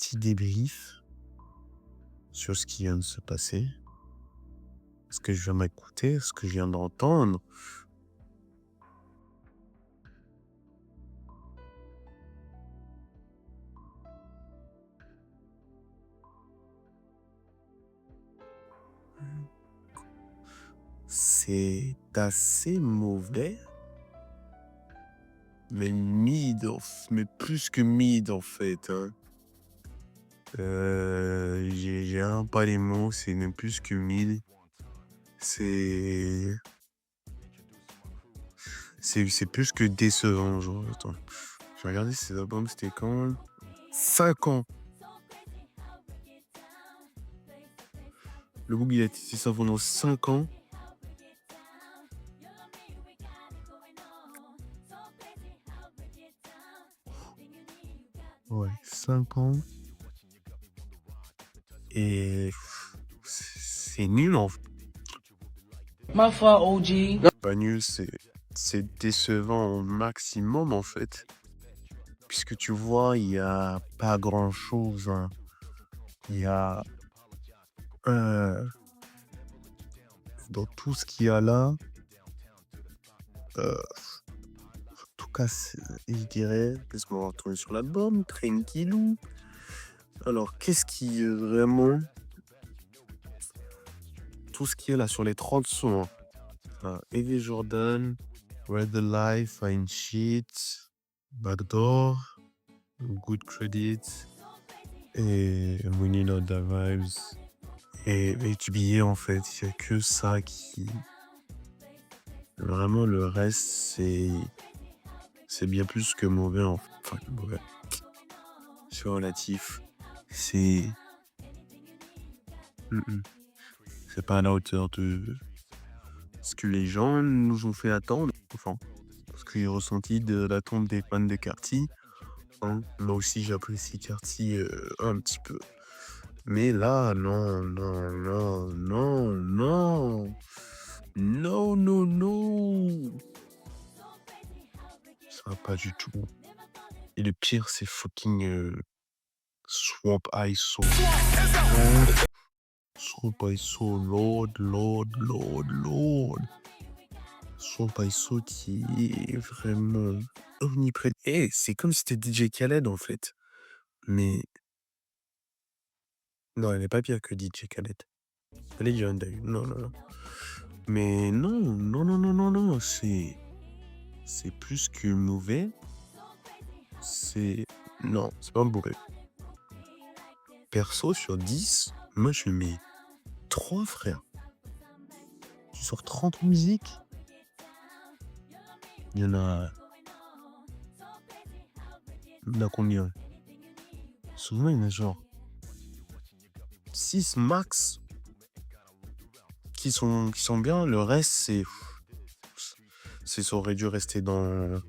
petit débrief sur ce qui vient de se passer, ce que je viens d'écouter, ce que je viens d'entendre. C'est assez mauvais, mais mais plus que mid en fait, hein. J'ai un pas les mots, c'est même plus que mid. C'est c'est plus que décevant, genre, attends. Je vais regarder ces albums, c'était quand? 5 ans! Le groupe, il a été ça pendant 5 ans. Ouais, 5 ans et c'est nul, en fait. My fault, OG. Pas nul, c'est décevant au maximum, en fait. Puisque tu vois, il y a pas grand-chose, hein. Il y a, heu, dans tout ce qu'il y a là, en tout cas, je dirais, laisse-moi retourner sur l'album, tranquillou. Alors, qu'est-ce qui, vraiment tout ce qu'il y a là sur les 30 sons, Eddie Jordan, Red the Life, Fine Sheet, Backdoor, Good Credit et We Need Other Vibes et HBA, en fait, il y a que ça qui vraiment le reste, c'est bien plus que mauvais, enfin mauvais, c'est relatif. C'est mmh c'est pas à la hauteur de ce que les gens nous ont fait attendre, enfin, ce que j'ai ressenti de l'attente des fans de Carti, hein. Moi aussi, j'apprécie Carti, un petit peu. Mais là, non, non, non, non, non! Non, non, non! Ça va pas du tout. Et le pire, c'est fucking, Swamp ISO. Swamp ISO, Lord, Lord, Lord, Lord. Swamp ISO qui est vraiment omniprésent. C'est comme si c'était DJ Khaled, en fait. Mais non, elle est pas pire que DJ Khaled. Elle est Hyundai. Non, non, non. Mais non, non, non, non, non, non, c'est plus que mauvais. C'est non, c'est pas mauvais. Perso, sur 10, moi, je lui mets 3, frère. Tu sors 30 musiques, il y en a combien? Souvent, il y en a genre 6 max qui sont bien. Le reste, ça aurait dû rester dans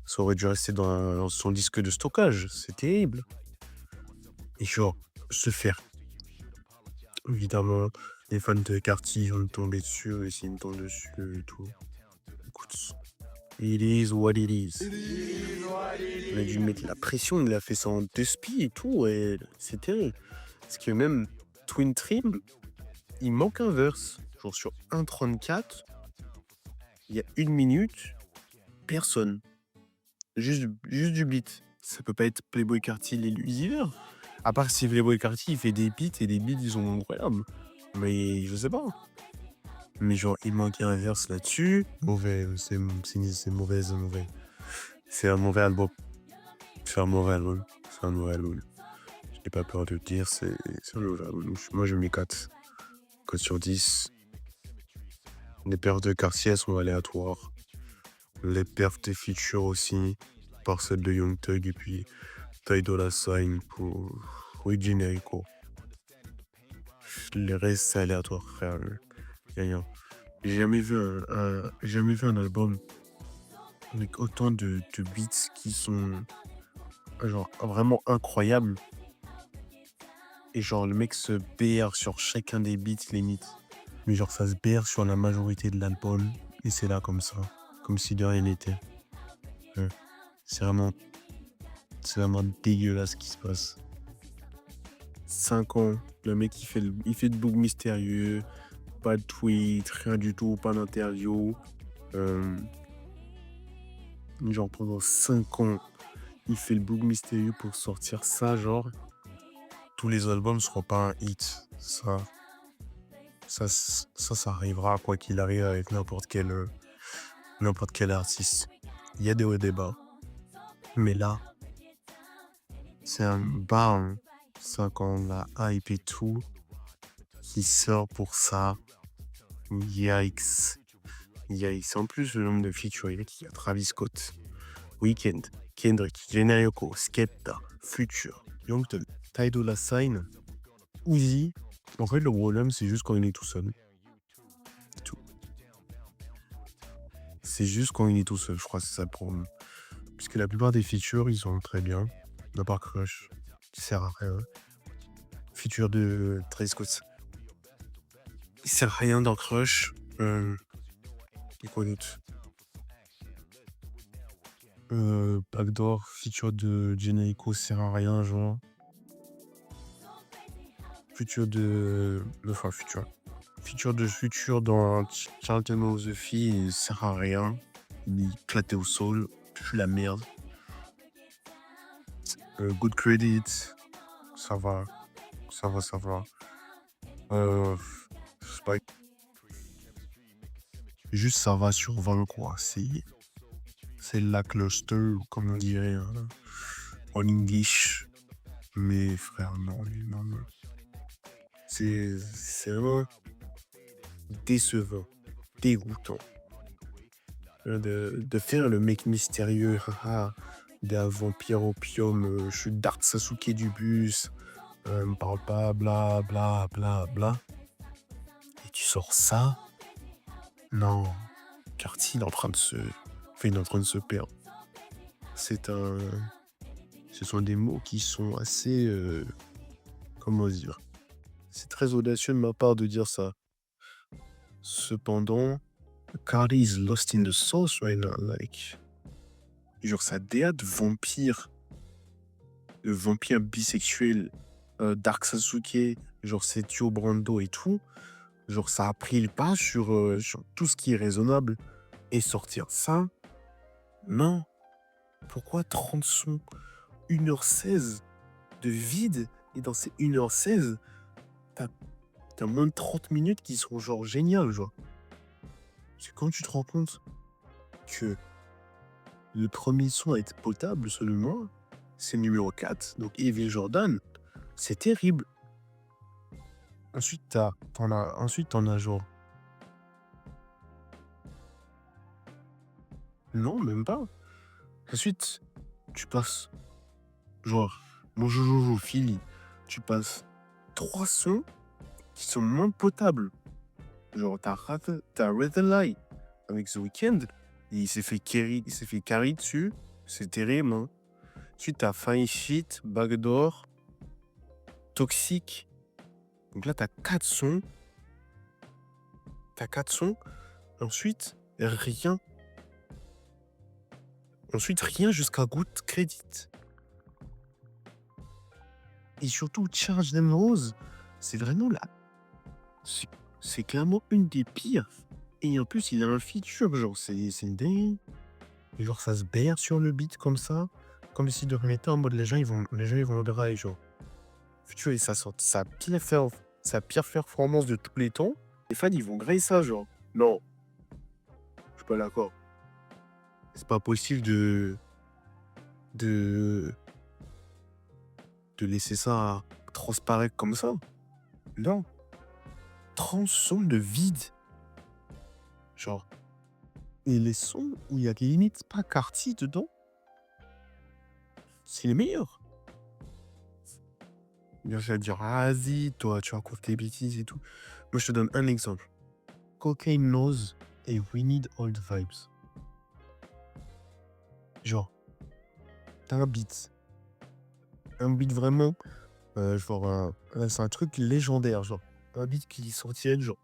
son disque de stockage. C'est terrible. Et genre, se faire évidemment, les fans de Carti vont me tomber dessus et s'ils me tombent dessus et tout. Écoute, it is what it is. Il a dû mettre la pression, il a fait ça en 2 spi et tout, et c'est terrible. Parce que même Twin Trim, il manque un verse. Genre sur 1:34, il y a 1 minute, personne. Juste du beat. Ça peut pas être Playboi Carti l'illusiver. À part si Playboi Carti il fait des beats et des beats ils sont incroyables. Mais je sais pas. Mais genre il manque un verse là-dessus. Mauvais, c'est mauvais. C'est un mauvais album. C'est un mauvais album. C'est un mauvais album. J'ai pas peur de le dire, c'est un mauvais album. Moi je mets 4. 4 sur 10. Les perfs de Cartier sont aléatoires. Les perfs des features aussi. Par celle de Young Thug et puis Ty Dolla $ign pour Generico. Les restes c'est aléatoire, frère. Y a rien. J'ai jamais vu un album avec autant de beats qui sont genre vraiment incroyables. Et genre le mec se BR sur chacun des beats limite. Mais genre ça se BR sur la majorité de l'album. Et c'est là comme ça. Comme si de rien n'était. C'est vraiment C'est vraiment dégueulasse ce qui se passe. 5 ans, le mec il fait de bouc mystérieux, pas de tweet, rien du tout, pas d'interview. Genre pendant 5 ans, il fait le bouc mystérieux pour sortir ça, genre. Tous les albums seront pas un hit. Ça arrivera quoi qu'il arrive avec n'importe quel artiste. Il y a des hauts et des bas. Mais là, c'est un bam. 5 ans, la hype et tout, qui sort pour ça. Yikes. Yikes. En plus, le nombre de features, il y a Travis Scott, Weeknd, Kendrick, Jenayoko, Skepta, Future, Young Thug, Ty Dolla $ign, Uzi. En fait, le problème, c'est juste quand il est tout seul. C'est tout. C'est juste quand il est tout seul, je crois que c'est ça le problème. Puisque la plupart des features, ils sont très bien. À part Crush, qui sert à rien. Feature de Travis Scott. Il sert à rien dans Crush. Et quoi d'autre? Backdoor, feature de Jenayko sert à rien, genre. Feature de Future dans Charlton of the Fee sert à rien. Il est éclaté au sol, pue la merde. Good Credit, ça va. C'est pas... Juste ça va sur 20 quoi. C'est lackluster, comme on dirait en English. Mais frère, non. C'est vraiment décevant, dégoûtant. De faire le mec mystérieux, d'un vampire opium, je suis Dark Sasuke du bus, me parle pas, bla bla bla bla. Et tu sors ça? Non. Cartier, il est en train de se perdre. Ce sont des mots qui sont assez, comment dire? C'est très audacieux de ma part de dire ça. Cependant, Cardi is lost in the sauce right now, like. Genre sa DA de vampire bisexuel, Dark Sasuke, genre Setio Brando et tout, genre ça a pris le pas sur tout ce qui est raisonnable. Et sortir ça, non. Pourquoi 30 sons, 1h16 de vide, et dans ces 1h16, t'as moins de 30 minutes qui sont genre géniales, genre. Parce que quand tu te rends compte que le premier son a été potable, seulement, c'est le numéro 4, donc Evil Jordan, c'est terrible. Ensuite, t'en as genre... Non, même pas. Ensuite, tu passes, genre, mon Jojo Philly, tu passes 3 sons qui sont moins potables. Genre, t'as Red the Light avec The Weeknd, et il s'est fait carry dessus, c'est terrible, hein. Ensuite, t'as Fine Shit, Backdoor, Toxic. Donc là, t'as 4 sons. Ensuite, rien. Jusqu'à Good Credit. Et surtout, Charge Them Rose, c'est vraiment là. C'est clairement une des pires. Et en plus, il a un feature, genre, c'est dingue. Genre, ça se berre sur le beat comme ça. Comme si de remettre en mode les gens ils vont le drive, genre. Tu vois, ça sort sa pire performance de tous les temps. Les fans, ils vont griller ça, genre. Non. Je suis pas d'accord. C'est pas possible de laisser ça transparaître comme ça. Non. 30 sons de vide. Genre. Et les sons où il y a limite pas Carti dedans, c'est les meilleurs. Bien, je vais dire, ah, vas-y, toi, tu racontes tes bêtises et tout. Moi, je te donne un exemple. Cocaine Nose et We Need Old Vibes. Genre, t'as un beat. Un beat vraiment, genre, c'est un truc légendaire, genre. Un beat qui sortirait, genre,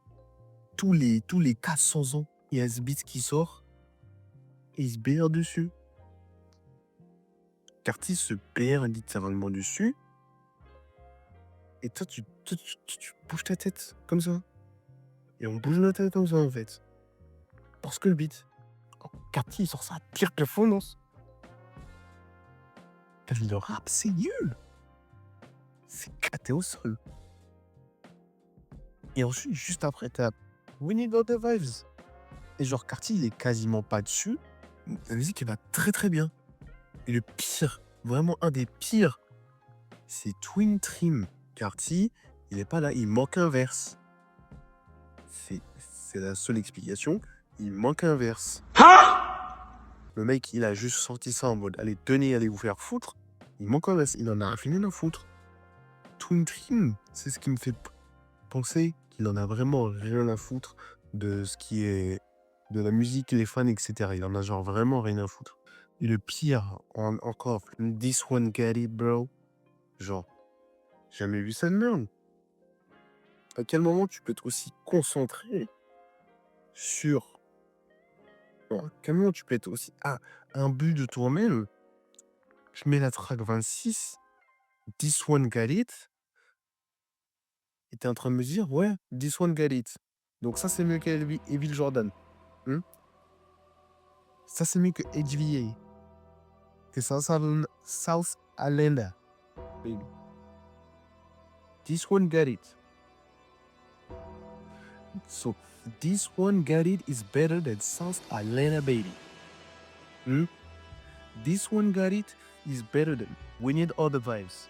tous les 400 ans, il y a ce beat qui sort, et il se BR dessus. Carty se perd littéralement dessus. Et toi, tu bouges ta tête comme ça. Et on bouge notre tête comme ça, en fait. Parce que le beat. Carty, il sort ça pire performance. Le rap, c'est nul. C'est éclaté au sol. Et ensuite, juste après, t'as We Need All the Vibes. Et genre, Carty, il est quasiment pas dessus. La musique, elle va très très bien. Et le pire, vraiment un des pires, c'est Twin Trim. Carty, il est pas là, il manque un verse. C'est la seule explication. Il manque un verse. Le mec, il a juste sorti ça en mode allez, tenez, allez vous faire foutre. Il manque un verse, il en a fini d'en foutre. Twin Trim, c'est ce qui me fait penser qu'il en a vraiment rien à foutre de ce qui est de la musique, les fans, etc. Il en a genre vraiment rien à foutre. Et le pire, encore, This One Got It, bro. Genre, jamais vu ça de merde. À quel moment tu peux être aussi concentré sur... à quel moment tu peux être aussi... Ah, un but de toi-même. Je mets la track 26, This One Got It, et t'es en train de me dire, ouais, This One Got It. Donc ça, c'est mieux qu'Evil Jordan. Ça, c'est mieux que HVA. Que South Islander. Baby. This One Got It. So, This One Got It is better than South Atlanta, baby. This One Got It is better than We Need All the Vibes.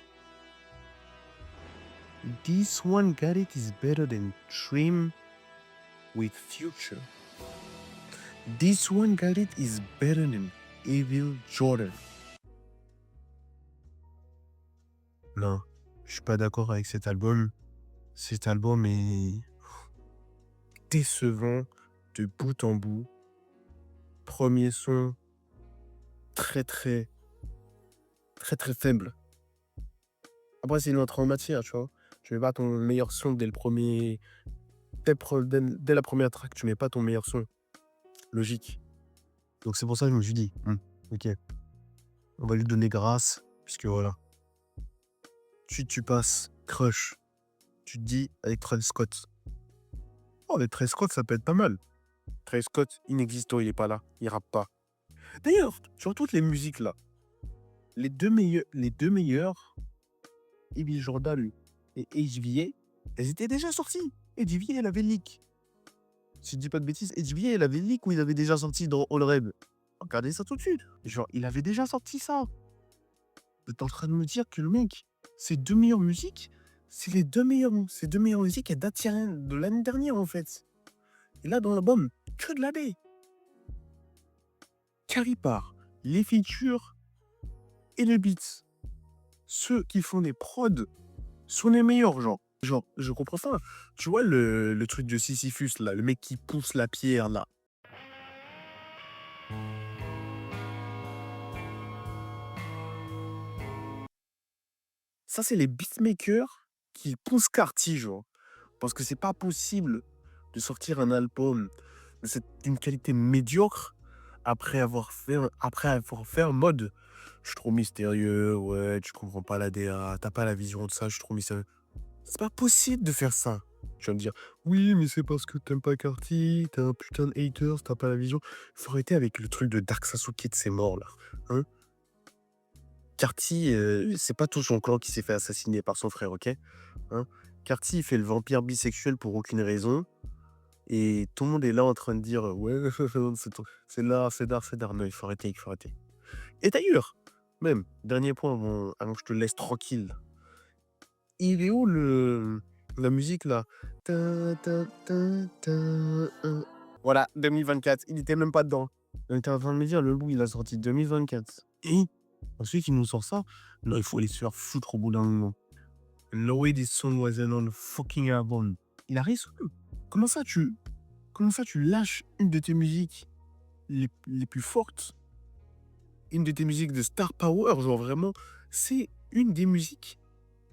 This One Got It is better than Trim with Future. This One Got It is better than Evil Jordan. Non, je suis pas d'accord avec cet album. Cet album est décevant de bout en bout. Premier son très faible. Après, c'est une entrée en matière, tu vois. Tu mets pas ton meilleur son dès le premier... Dès la première track, tu mets pas ton meilleur son. Logique. Donc c'est pour ça que je me suis dit, ok, on va lui donner grâce, puisque voilà. Ensuite, tu passes Crush. Tu te dis avec Travis Scott. Oh, mais Travis Scott, ça peut être pas mal. Travis Scott, inexistant, il est pas là. Il rappe pas. D'ailleurs, sur toutes les musiques là, les deux meilleurs, Evil Jordan et HVA, elles étaient déjà sorties. HVA, elle avait leak. Si je dis pas de bêtises, HVA, elle avait leak ou il avait déjà sorti dans All Red. Regardez ça tout de suite. Genre, il avait déjà sorti ça. T'es en train de me dire que le mec, ces deux meilleures musiques, c'est ces deux meilleures musiques, elles datent de l'année dernière en fait. Et là, dans l'album, que de l'année. Carry part, les features et les beats. Ceux qui font des prods sont les meilleurs, genre, je comprends ça. Tu vois le truc de Sisyphus, là, le mec qui pousse la pierre, là. Ça, c'est les beatmakers qui poussent Carty, genre. Parce que c'est pas possible de sortir un album d'une qualité médiocre après avoir fait un mode. Je suis trop mystérieux, ouais, tu comprends pas la DA, t'as pas la vision de ça, je suis trop mystérieux. C'est pas possible de faire ça. Tu vas me dire, oui, mais c'est parce que t'aimes pas Carty, t'es un putain de hater, t'as pas la vision. Faut arrêter avec le truc de Dark Sasuke de ses morts, là. Hein? Carty, c'est pas tout son clan qui s'est fait assassiner par son frère, ok? Hein? Carty, il fait le vampire bisexuel pour aucune raison. Et tout le monde est là en train de dire, ouais, c'est là, c'est d'art. Non, il faut arrêter. Et d'ailleurs, même, dernier point avant que je te laisse tranquille. Il est où la musique là? Voilà, 2024. Il était même pas dedans. On était en train de me dire, le loup, il a sorti 2024. Et ensuite, il nous sort ça. Non, il faut aller se faire foutre au bout d'un moment. No way this song wasn't on the fucking album. Il a raison. Comment ça, tu lâches une de tes musiques les plus fortes? Une de tes musiques de Star Power, genre vraiment, c'est une des musiques.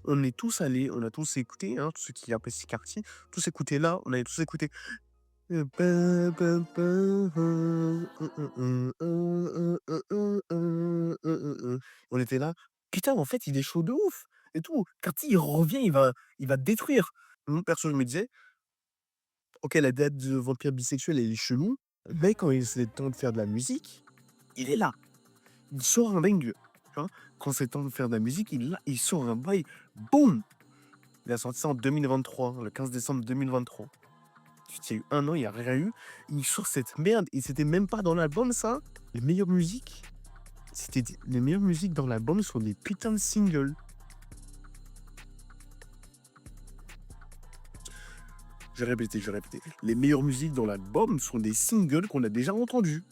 On est tous allés, on a tous écouté, hein, tous ceux qui apprécient Carty, tous écouté là, on avait tous écouté On était là: «Putain, en fait, il est chaud de ouf et tout. Carty, il revient, il va te détruire». Moi, perso, je me disais: «OK, la date de vampire bisexuel, elle est chelou, mais quand c'est le temps de faire de la musique, il est là. Il sort un banger». Tu vois? Quand c'est le temps de faire de la musique, il est là, il sort un bail, boum! Il a sorti ça en 2023, le 15 décembre 2023. Il y a eu 1 an, il y a rien eu. Il sort cette merde et c'était même pas dans l'album ça. Les meilleures musiques, les meilleures musiques dans l'album sont des putains de singles. Je vais répéter. Les meilleures musiques dans l'album sont des singles qu'on a déjà entendus.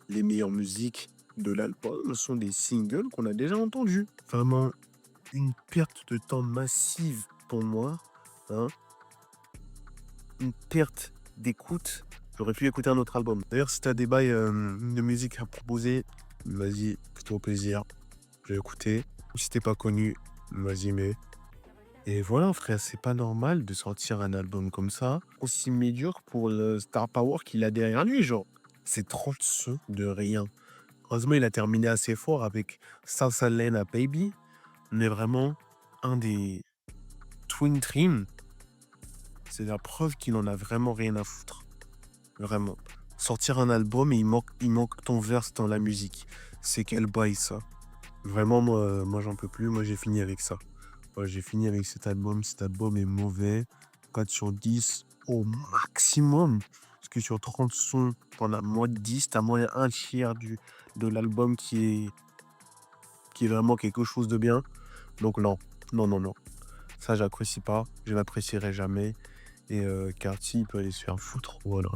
Les meilleures musiques de l'album sont des singles qu'on a déjà entendus. Vraiment une perte de temps massive pour moi, hein. Une perte d'écoute. J'aurais pu écouter un autre album. D'ailleurs, si tu as des bails, de musique à proposer, vas-y, fais-toi plaisir. Je vais écouter. Si tu pas connu, vas-y, mets. Et voilà, frère, c'est pas normal de sortir un album comme ça, aussi médiocre pour le star power qu'il a derrière lui, genre. C'est 30 sons de rien. Heureusement, il a terminé assez fort avec Salsa Lena Baby, mais vraiment un des Twin Dream. C'est la preuve qu'il en a vraiment rien à foutre. Vraiment. Sortir un album et il manque ton verse dans la musique. C'est quel bail ça. Vraiment, moi j'en peux plus. Moi j'ai fini avec ça. Ouais, j'ai fini avec cet album. Cet album est mauvais. 4 sur 10 au maximum. Parce que sur 30 sons, t'en as moins de 10. T'as moins un tiers de l'album qui est vraiment quelque chose de bien. Donc non. Non, non, non. Ça, j'apprécie pas. Je n'apprécierai jamais. Et Carty, il peut aller se faire foutre. Voilà.